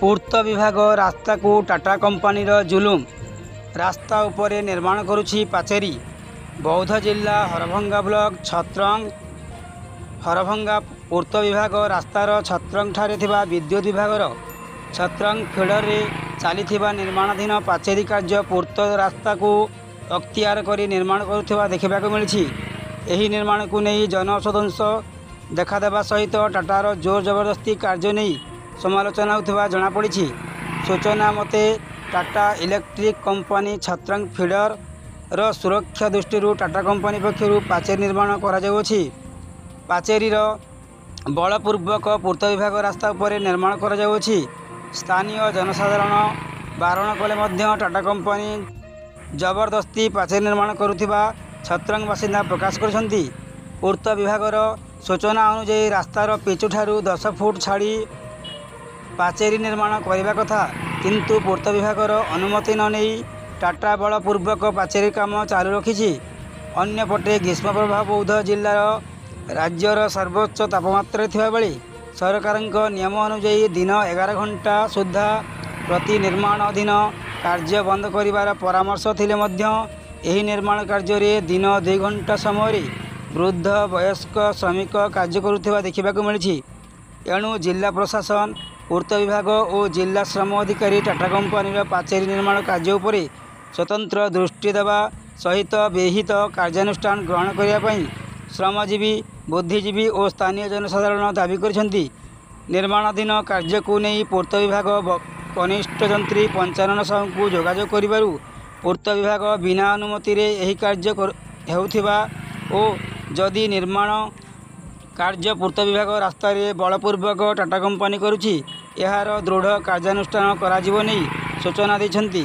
पूर्त विभाग रास्ता को टाटा कंपनी जुलुम रास्ता उपरे निर्माण करुछि पाचेरी। बौद्ध जिला हरभंगा ब्लॉक छत्रंग हरभंगा पूर्त विभाग रास्तार छत्रंग ठारे थिबा विद्युत विभागर छत्रंग फीडर रे चलीथिबा निर्माणाधीन पाचेरी कार्य पूर्त रास्ता को अख्तियार करी निर्माण करुथिबा देखिबाक मिलिछि। एही निर्माण को नहीं जनअसंतोष देखादेवा सहित टाटार जोर जबरदस्ती कार्य नहीं समालोचना होता जनापड़ी। सूचना मते टाटा इलेक्ट्रिक कंपनी छत्रंग फीडर रो सुरक्षा दृष्टि टाटा कंपनी पक्षर पाचेरी निर्माण कर पाचेरीर बलपूर्वक पूर्त विभाग रास्ता उपर निर्माण कर स्थानीय जनसाधारण बारण कले टाटा कंपनी जबरदस्ती पाचेरी निर्माण करुथिबा छत्रंग बासिंदा प्रकाश करछंती। पूर्त विभागर सूचना अनुଯାयी रास्तार पिचु ठारू 10 फुट छाड़ी पाचेरी निर्माण करने कथा, किंतु पूर्त विभागर अनुमति न नहीं टाटा बलपूर्वक पाचेरी काम चालू रखी। अन्यपटे ग्रीष्म प्रभाव बौद्ध जिलार राज्यर सर्वोच्च तापमात्रा थिबा बेले सरकार नियम अनुଯାयी दिन 11 घंटा सुधा प्रति निर्माण अधीन कार्य बंद करिवार परामर्श थिले मध्य एही निर्माण कार्य दिन 2 घंटा समय वृद्ध वयस्क श्रमिक कार्य करुथिबा देखिबाक मिलिछि। एणु जिला प्रशासन पूर्त विभाग और जिला श्रम अधिकारी टाटा कंपनी पाचेरी निर्माण कार्य उपरे स्वतंत्र दृष्टि देवा सहित विहित कार्यानुष्ठान ग्रहण करने श्रमजीवी बुद्धिजीवी और स्थानीय जनसाधारण दाबी करछंती। निर्माणाधीन कार्य को नहीं पूर्त विभाग कनिष्ठ जंत्री पंचानन साहू को जोगाजोग करिबारु पूर्त विभाग बिना अनुमति रे एही कार्य हेउथिबा और जदि निर्माण कार्य पूर्त विभाग रास्ता रे बलपूर्वक टाटा कंपनी करुछि एहार दृढ़ कार्यानुष्ठान कराजिबो नहीं सूचना दैछंती।